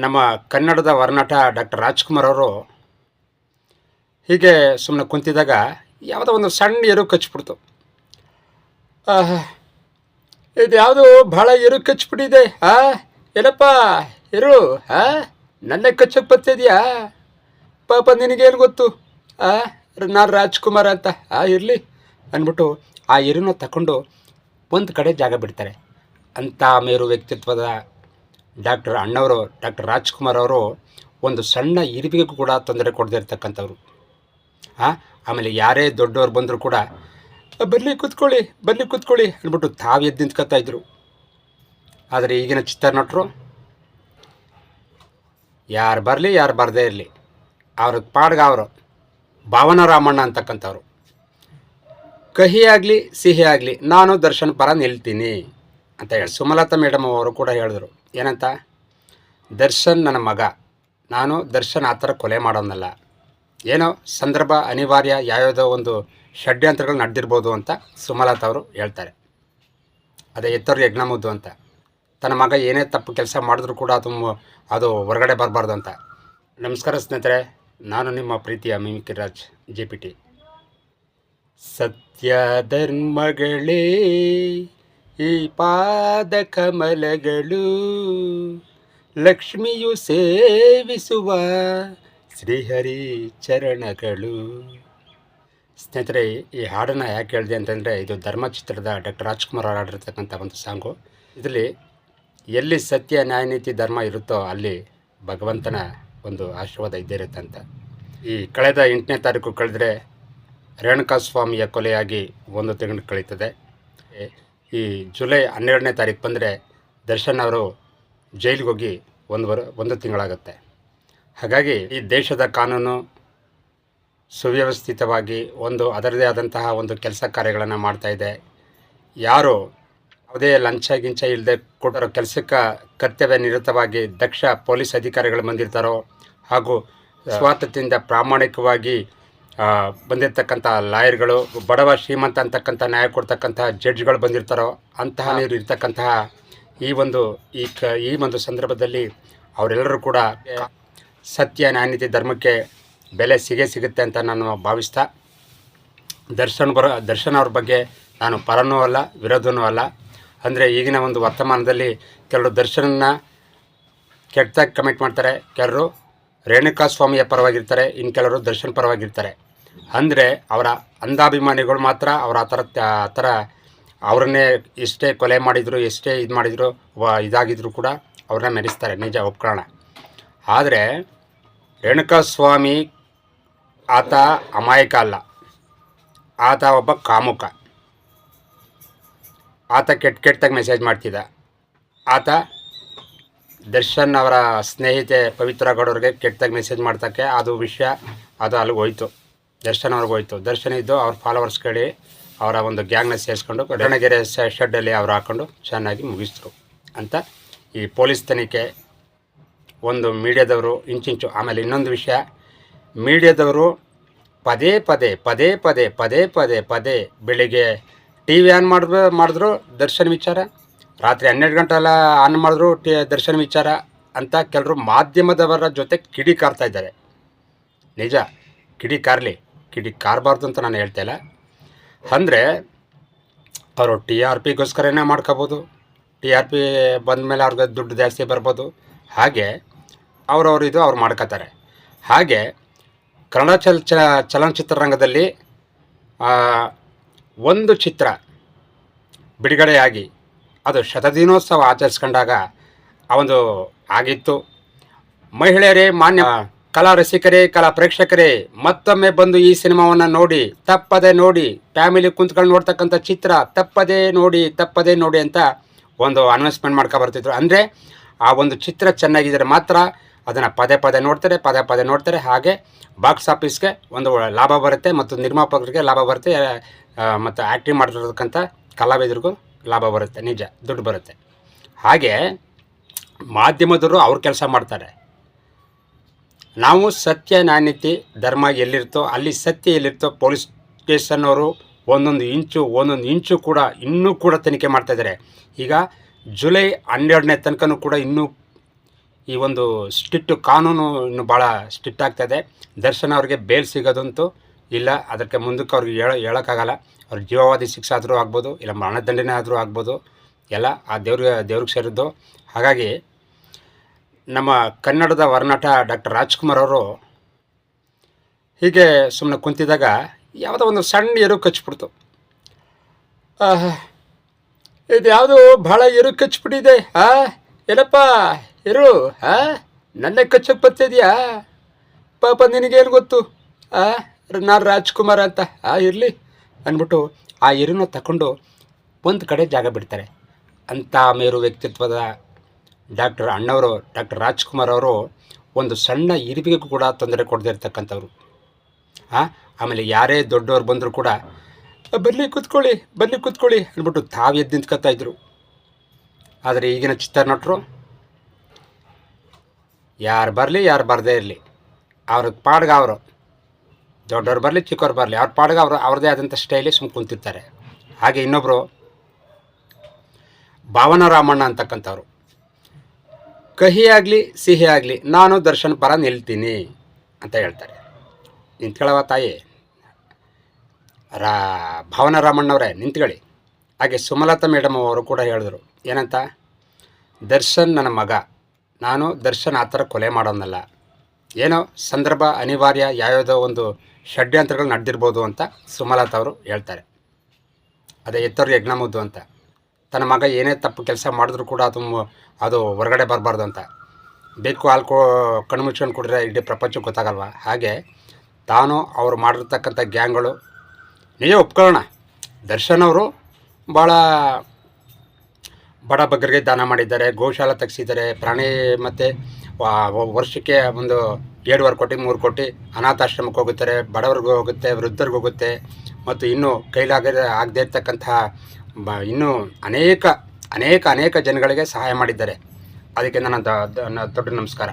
ನಮ್ಮ ಕನ್ನಡದ ವರ್ನಟ ಡಾಕ್ಟರ್ ರಾಜ್ಕುಮಾರ್ ಅವರು ಹೀಗೆ ಸುಮ್ಮನೆ ಕುಂತಿದ್ದಾಗ ಯಾವುದೋ ಒಂದು ಸಣ್ಣ ಎರು ಕಚ್ಬಿಡ್ತು. ಆಹ್, ಇದು ಯಾವುದು ಭಾಳ ಎರು ಕಚ್ಬಿಟ್ಟಿದೆ. ಏನಪ್ಪ ಎರು, ನನ್ನೇ ಕಚ್ಚಕ್ಕೆ ಬರ್ತಿದ್ಯಾ? ಪಾಪ ನಿನಗೇನು ಗೊತ್ತು, ನಾನು ರಾಜ್ಕುಮಾರ್ ಅಂತ. ಇರಲಿ ಅಂದ್ಬಿಟ್ಟು ಆ ಎರುನ ತಗೊಂಡು ಒಂದು ಕಡೆ ಜಾಗ ಬಿಡ್ತಾರೆ. ಅಂಥ ಮೇರು ವ್ಯಕ್ತಿತ್ವದ ಡಾಕ್ಟರ್ ರಾಜ್ಕುಮಾರ್ ಅವರು ಒಂದು ಸಣ್ಣ ಇರುವಿಗೂ ಕೂಡ ತೊಂದರೆ ಕೊಡದೇ ಇರ್ತಕ್ಕಂಥವ್ರು. ಆಮೇಲೆ ಯಾರೇ ದೊಡ್ಡವ್ರು ಬಂದರೂ ಕೂಡ ಬರಲಿ ಕೂತ್ಕೊಳ್ಳಿ ಅಂದ್ಬಿಟ್ಟು ತಾವು ಎದ್ದು ನಿಂತ್ಕೊತಾ ಇದ್ರು. ಆದರೆ ಈಗಿನ ಚಿತ್ರನಟರು ಯಾರು ಬರಲಿ ಯಾರು ಬರದೇ ಇರಲಿ ಅವ್ರ ಪಾಡ್ಗೆ ಅವರು ಭಾವನಾ ರಾಮಣ್ಣ ಅಂತಕ್ಕಂಥವ್ರು. ಕಹಿ ಆಗಲಿ ಸಿಹಿ ಆಗಲಿ ನಾನು ದರ್ಶನ್ ಪರ ನಿಲ್ತೀನಿ ಅಂತ ಹೇಳಿ ಸುಮಲತಾ ಮೇಡಮ್ ಅವರು ಕೂಡ ಹೇಳಿದ್ರು. ಏನಂತ, ದರ್ಶನ್ ನನ್ನ ಮಗ, ನಾನು ದರ್ಶನ್ ಆ ಥರ ಕೊಲೆ ಮಾಡೋನಲ್ಲ, ಏನೋ ಸಂದರ್ಭ ಅನಿವಾರ್ಯ ಯಾವುದೋ ಒಂದು ಷಡ್ಯಂತ್ರಗಳು ನಡೆದಿರ್ಬೋದು ಅಂತ ಸುಮಲತಾ ಅವರು ಹೇಳ್ತಾರೆ. ಅದೇ ಎತ್ತರು ಯಜ್ಞ ಮುದ್ದು ಅಂತ. ತನ್ನ ಮಗ ಏನೇ ತಪ್ಪು ಕೆಲಸ ಮಾಡಿದ್ರೂ ಕೂಡ ಅದು ಹೊರಗಡೆ ಬರಬಾರ್ದು ಅಂತ. ನಮಸ್ಕಾರ ಸ್ನೇಹಿತರೆ, ನಾನು ನಿಮ್ಮ ಪ್ರೀತಿಯ ಮಿಮಿಕ್ರಿ JPT. ಸತ್ಯ ಧರ್ಮಗಳೇ ಈ ಪಾದ ಕಮಲಗಳು, ಲಕ್ಷ್ಮಿಯು ಸೇವಿಸುವ ಶ್ರೀಹರಿ ಚರಣಗಳು. ಸ್ನೇಹಿತರೆ, ಈ ಹಾಡನ್ನು ಯಾಕೆ ಹೇಳಿದೆ ಅಂತಂದರೆ, ಇದು ಧರ್ಮ ಚಿತ್ರದ ಡಾಕ್ಟರ್ ರಾಜ್ಕುಮಾರ್ ಅವರು ಹಾಡಿರ್ತಕ್ಕಂಥ ಒಂದು ಸಾಂಗು. ಇದರಲ್ಲಿ ಎಲ್ಲಿ ಸತ್ಯ ನ್ಯಾಯ ನೀತಿ ಧರ್ಮ ಇರುತ್ತೋ ಅಲ್ಲಿ ಭಗವಂತನ ಒಂದು ಆಶೀರ್ವಾದ ಇದ್ದೇ ಇರುತ್ತೆ ಅಂತ. ಈ ಕಳೆದ 8ನೇ ತಾರೀಕು ಕಳೆದರೆ ರೇಣುಕಾಸ್ವಾಮಿಯ ಕೊಲೆಯಾಗಿ 1 ತಿಂಗಳು ಕಳೀತದೆ. ಈ ಜುಲೈ 12ನೇ ತಾರೀಕು ಬಂದರೆ ದರ್ಶನ್ ಅವರು ಜೈಲಿಗೆ ಹೋಗಿ 1 ತಿಂಗಳಾಗುತ್ತೆ. ಹಾಗಾಗಿ ಈ ದೇಶದ ಕಾನೂನು ಸುವ್ಯವಸ್ಥಿತವಾಗಿ ಅದರದೇ ಆದಂತಹ ಒಂದು ಕೆಲಸ ಕಾರ್ಯಗಳನ್ನು ಮಾಡ್ತಾಯಿದೆ. ಯಾರು ಯಾವುದೇ ಲಂಚ ಗಿಂಚ ಇಲ್ಲದೆ ಕೊಟ್ಟರೋ ಕೆಲಸಕ್ಕೆ ಕರ್ತವ್ಯ ನಿರತವಾಗಿ ದಕ್ಷ ಪೊಲೀಸ್ ಅಧಿಕಾರಿಗಳು ಬಂದಿರ್ತಾರೋ, ಹಾಗೂ ಸ್ವಾತಂತ್ರ್ಯದಿಂದ ಪ್ರಾಮಾಣಿಕವಾಗಿ ಬಂದಿರತಕ್ಕಂಥ ಲಾಯರ್ಗಳು, ಬಡವ ಶ್ರೀಮಂತ ಅಂತಕ್ಕಂಥ ನ್ಯಾಯ ಕೊಡ್ತಕ್ಕಂಥ ಜಡ್ಜ್ಗಳು ಬಂದಿರ್ತಾರೋ, ಅಂತಹ ಇರ್ತಕ್ಕಂತಹ ಈ ಒಂದು ಸಂದರ್ಭದಲ್ಲಿ ಅವರೆಲ್ಲರೂ ಕೂಡ ಸತ್ಯ ನ್ಯಾಯನೀತಿ ಧರ್ಮಕ್ಕೆ ಬೆಲೆ ಸಿಗುತ್ತೆ ಅಂತ ನಾನು ಭಾವಿಸ್ತಾ, ದರ್ಶನ್ ಅವ್ರ ಬಗ್ಗೆ ನಾನು ಪರನೂ ಅಲ್ಲ ವಿರೋಧನೂ ಅಲ್ಲ. ಅಂದರೆ ಈಗಿನ ಒಂದು ವರ್ತಮಾನದಲ್ಲಿ ಕೆಲವರು ದರ್ಶನನ್ನ ಕೆಟ್ಟದಾಗಿ ಕಮೆಂಟ್ ಮಾಡ್ತಾರೆ, ಕೆಲವರು ರೇಣುಕಾಸ್ವಾಮಿಯ ಪರವಾಗಿರ್ತಾರೆ, ಇನ್ನು ಕೆಲವರು ದರ್ಶನ್ ಪರವಾಗಿರ್ತಾರೆ. ಅಂದರೆ ಅವರ ಅಂಧಾಭಿಮಾನಿಗಳು ಮಾತ್ರ ಅವ್ರು ಆ ಥರ ಅವ್ರನ್ನೇ ಎಷ್ಟೇ ಕೊಲೆ ಮಾಡಿದರು, ಎಷ್ಟೇ ಇದಾಗಿದ್ರು ಕೂಡ ಅವ್ರನ್ನ ಮೆರೆಸ್ತಾರೆ, ನಿಜ ಒಪ್ಕೊಳ್ಳೋಣ. ಆದರೆ ರೇಣುಕಾಸ್ವಾಮಿ ಆತ ಅಮಾಯಕ ಅಲ್ಲ, ಆತ ಒಬ್ಬ ಕಾಮುಕ. ಆತ ಕೆಟ್ಟದಾಗಿ ಮೆಸೇಜ್ ಮಾಡ್ತಿದ್ದ. ಆತ ದರ್ಶನ್ ಅವರ ಸ್ನೇಹಿತೆ ಪವಿತ್ರ ಗೌಡವ್ರಿಗೆ ಕೆಟ್ಟದಾಗಿ ಮೆಸೇಜ್ ಮಾಡ್ತಕ್ಕೆ ಅದು ವಿಷಯ ಅಲ್ಲಿಗೆ ಹೋಯ್ತು, ದರ್ಶನ್ ಅವ್ರಿಗೆ ಹೋಯ್ತು. ದರ್ಶನ್ ಇದ್ದು ಅವ್ರ ಫಾಲೋವರ್ಸ್ಗಳು ಅವರ ಒಂದು ಗ್ಯಾಂಗ್ನ ಸೇರಿಸ್ಕೊಂಡು ರಣಗೆರೆ ಶೆಡ್ಡಲ್ಲಿ ಅವ್ರು ಹಾಕ್ಕೊಂಡು ಚೆನ್ನಾಗಿ ಮುಗಿಸಿದ್ರು ಅಂತ ಈ ಪೊಲೀಸ್ ತನಿಖೆ. ಒಂದು ಮೀಡಿಯಾದವರು ಇಂಚಿಂಚು. ಆಮೇಲೆ ಇನ್ನೊಂದು ವಿಷಯ, ಮೀಡಿಯಾದವರು ಪದೇ ಬೆಳಿಗ್ಗೆ TV ಆನ್ ಮಾಡಿದ್ರು ದರ್ಶನ್ ವಿಚಾರ, ರಾತ್ರಿ 12 ಗಂಟೆ ಎಲ್ಲ ಆನ್ ಮಾಡಿದ್ರು ದರ್ಶನ್ ವಿಚಾರ ಅಂತ ಕೆಲವರು ಮಾಧ್ಯಮದವರ ಜೊತೆ ಕಿಡಿಕಾರ್ತಾ ಇದ್ದಾರೆ. ನಿಜ, ಕಿಡಿಕಾರಬಾರ್ದು ಅಂತ ನಾನು ಹೇಳ್ತಾ ಇಲ್ಲ. ಅಂದರೆ ಅವರು TRPಗೋಸ್ಕರನೇ ಮಾಡ್ಕೋಬೋದು, TRP ಬಂದ ಮೇಲೆ ಅವ್ರಿಗೆ ದುಡ್ಡು ಜಾಸ್ತಿ ಬರ್ಬೋದು. ಹಾಗೆ ಅವ್ರು ಮಾಡ್ಕೋತಾರೆ. ಹಾಗೆ ಕನ್ನಡ ಚಲನಚಿತ್ರರಂಗದಲ್ಲಿ ಒಂದು ಚಿತ್ರ ಬಿಡುಗಡೆಯಾಗಿ ಅದು ಶತದಿನೋತ್ಸವ ಆಚರಿಸ್ಕೊಂಡಾಗ ಆಗಿತ್ತು. ಮಹಿಳೆಯರೇ, ಮಾನ್ಯ ಕಲಾ ರಸಿಕರೇ, ಕಲಾ ಪ್ರೇಕ್ಷಕರೇ, ಮತ್ತೊಮ್ಮೆ ಬಂದು ಈ ಸಿನಿಮಾವನ್ನು ನೋಡಿ, ತಪ್ಪದೆ ನೋಡಿ, ಫ್ಯಾಮಿಲಿ ಕುಂತ್ಕೊಂಡು ನೋಡ್ತಕ್ಕಂಥ ಚಿತ್ರ ತಪ್ಪದೇ ನೋಡಿ ಅಂತ ಒಂದು ಅನೌನ್ಸ್ಮೆಂಟ್ ಬರ್ತಿದ್ರು. ಅಂದರೆ ಆ ಒಂದು ಚಿತ್ರ ಚೆನ್ನಾಗಿದ್ದರೆ ಮಾತ್ರ ಅದನ್ನು ಪದೇ ನೋಡ್ತಾರೆ. ಹಾಗೆ ಬಾಕ್ಸ್ ಆಫೀಸ್ಗೆ ಒಂದು ಲಾಭ ಬರುತ್ತೆ, ಮತ್ತು ನಿರ್ಮಾಪಕರಿಗೆ ಲಾಭ ಬರುತ್ತೆ, ಮತ್ತು ಆ್ಯಕ್ಟಿಂಗ್ ಮಾಡಿರ್ತಕ್ಕಂಥ ಕಲಾವಿದರಿಗೂ ಲಾಭ ಬರುತ್ತೆ, ನಿಜ ದುಡ್ಡು ಬರುತ್ತೆ. ಹಾಗೆ ಮಾಧ್ಯಮದವರು ಅವ್ರ ಕೆಲಸ ಮಾಡ್ತಾರೆ. ನಾವು ಸತ್ಯ ನ್ಯಾಯನೀತಿ ಧರ್ಮ ಎಲ್ಲಿರ್ತೋ ಅಲ್ಲಿ ಸತ್ಯ ಎಲ್ಲಿರ್ತೋ ಪೊಲೀಸ್ ಸ್ಟೇಷನ್ನವರು ಒಂದೊಂದು ಇಂಚು ಕೂಡ ಇನ್ನೂ ಕೂಡ ತನಿಖೆ ಮಾಡ್ತಾಯಿದ್ದಾರೆ. ಈಗ ಜುಲೈ 12ನೇ ತನಕನೂ ಕೂಡ ಇನ್ನೂ ಈ ಒಂದು ಸ್ಟ್ರಿಕ್ಟ್ ಕಾನೂನು ಇನ್ನು ಭಾಳ ಸ್ಟ್ರಿಕ್ಟ್ ಆಗ್ತಾಯಿದೆ. ದರ್ಶನ್ ಅವ್ರಿಗೆ ಬೇಲ್ ಸಿಗೋದಂತೂ ಇಲ್ಲ. ಅದಕ್ಕೆ ಮುಂದಕ್ಕೆ ಅವ್ರಿಗೆ ಹೇಳೋಕ್ಕಾಗಲ್ಲ. ಅವ್ರ ಜೀವಾವಧಿ ಶಿಕ್ಷೆ ಆದರೂ ಆಗ್ಬೋದು, ಇಲ್ಲ ಮರಣದಂಡನೆ ಆದರೂ ಆಗ್ಬೋದು. ಎಲ್ಲ ಆ ದೇವ್ರಿಗೆ ಸೇರಿದ್ದು. ಹಾಗಾಗಿ ನಮ್ಮ ಕನ್ನಡದ ವರನಟ ಡಾಕ್ಟರ್ ರಾಜ್ಕುಮಾರ್ ಅವರು ಹೀಗೆ ಸುಮ್ಮನೆ ಕುಂತಿದ್ದಾಗ ಯಾವುದೋ ಒಂದು ಸಣ್ಣ ಎರು ಕಚ್ಬಿಡ್ತು. ಇದು ಯಾವುದು ಭಾಳ ಎರು ಕಚ್ಬಿಟ್ಟಿದೆ. ಏನಪ್ಪ ಎರು ನನ್ನೇ ಕಚ್ಚಕ್ಕೆ ಬರ್ತಿದ್ಯಾ? ಪಾಪ ನಿನಗೇನು ಗೊತ್ತು ನಾನು ರಾಜ್ಕುಮಾರ್ ಅಂತ. ಇರಲಿ ಅಂದ್ಬಿಟ್ಟು ಆ ಎರುನ ತಗೊಂಡು ಒಂದು ಕಡೆ ಜಾಗ ಬಿಡ್ತಾರೆ. ಅಂಥ ಮೇರು ವ್ಯಕ್ತಿತ್ವದ ಡಾಕ್ಟರ್ ರಾಜ್ಕುಮಾರ್ ಅವರು ಒಂದು ಸಣ್ಣ ಇರುವಿಗೂ ಕೂಡ ತೊಂದರೆ ಕೊಡದೇ ಇರ್ತಕ್ಕಂಥವ್ರು. ಆಮೇಲೆ ಯಾರೇ ದೊಡ್ಡವ್ರು ಬಂದರೂ ಕೂಡ ಬರಲಿ ಕೂತ್ಕೊಳ್ಳಿ ಅಂದ್ಬಿಟ್ಟು ತಾವು ಎದ್ದು ನಿಂತ್ಕೊತಾ ಇದ್ರು. ಆದರೆ ಈಗಿನ ಚಿತ್ರನಟರು ಯಾರು ಬರಲಿ ಯಾರು ಬರದೇ ಇರಲಿ, ಅವ್ರ ಪಾಡ್ಗೆ ಅವರು, ದೊಡ್ಡವ್ರು ಬರಲಿ ಚಿಕ್ಕವ್ರು ಬರಲಿ, ಅವ್ರ ಪಾಡ್ಗೆ ಅವ್ರದ್ದೇ ಆದಂಥ ಸ್ಟೈಲೇ ಸುಮ್ಮ ಕುಂತಿರ್ತಾರೆ. ಹಾಗೆ ಇನ್ನೊಬ್ಬರು ಭಾವನಾ ರಾಮಣ್ಣ ಅಂತಕ್ಕಂಥವ್ರು, ಕಹಿ ಆಗಲಿ ಸಿಹಿ ಆಗಲಿ ನಾನು ದರ್ಶನ್ ಪರ ನಿಲ್ತೀನಿ ಅಂತ ಹೇಳ್ತಾರೆ. ನಿಂತ್ಕೊಳ್ಳವ ತಾಯಿ ಭಾವನಾ ರಾಮಣ್ಣವರೇ ನಿಂತ್ಕೊಳ್ಳಿ. ಹಾಗೆ ಸುಮಲತಾ ಮೇಡಮ್ ಅವರು ಕೂಡ ಹೇಳಿದ್ರು, ಏನಂತ, ದರ್ಶನ್ ನನ್ನ ಮಗ, ನಾನು ದರ್ಶನ್ ಆ ಥರ ಕೊಲೆ ಮಾಡೋನಲ್ಲ, ಏನೋ ಸಂದರ್ಭ ಅನಿವಾರ್ಯ ಯಾವ್ಯಾವುದೋ ಒಂದು ಷಡ್ಯಂತ್ರಗಳು ನಡೆದಿರ್ಬೋದು ಅಂತ ಸುಮಲತಾ ಅವರು ಹೇಳ್ತಾರೆ. ಅದೇ ಎತ್ತವ್ರಿಗೆ ಯಜ್ಞ ಮುದ್ದು ಅಂತ, ತನ್ನ ಮಗ ಏನೇ ತಪ್ಪು ಕೆಲಸ ಮಾಡಿದ್ರು ಕೂಡ ಅದು ಹೊರಗಡೆ ಬರಬಾರ್ದು ಅಂತ. ಬೇಕು ಕಣ್ಣು ಮುಚ್ಕೊಂಡು ಕುಡಿದ್ರೆ ಇಡೀ ಪ್ರಪಂಚಕ್ಕೆ ಗೊತ್ತಾಗಲ್ವ. ಹಾಗೆ ತಾನು ಅವರು ಮಾಡಿರ್ತಕ್ಕಂಥ ಗ್ಯಾಂಗ್ಗಳು ನಿಜ ಒಪ್ಕೊಳ್ಳೋಣ, ದರ್ಶನ್ ಅವರು ಭಾಳ ಬಡ ಬಗ್ಗರಿಗೆ ದಾನ ಮಾಡಿದ್ದಾರೆ, ಗೋಶಾಲೆ ತೆಗೆಸಿದ್ದಾರೆ, ಪ್ರಾಣಿ ಮತ್ತು ವರ್ಷಕ್ಕೆ ಒಂದು 2.5 ಕೋಟಿ 3 ಕೋಟಿ ಅನಾಥಾಶ್ರಮಕ್ಕೆ ಹೋಗುತ್ತಾರೆ, ಬಡವ್ರಿಗೆ ಹೋಗುತ್ತೆ, ವೃದ್ಧರಿಗೆ ಹೋಗುತ್ತೆ, ಮತ್ತು ಇನ್ನೂ ಆಗದೇ ಇರ್ತಕ್ಕಂತಹ ಇನ್ನೂ ಅನೇಕ ಜನಗಳಿಗೆ ಸಹಾಯ ಮಾಡಿದ್ದಾರೆ. ಅದಕ್ಕೆ ನನ್ನ ದೊಡ್ಡ ನಮಸ್ಕಾರ.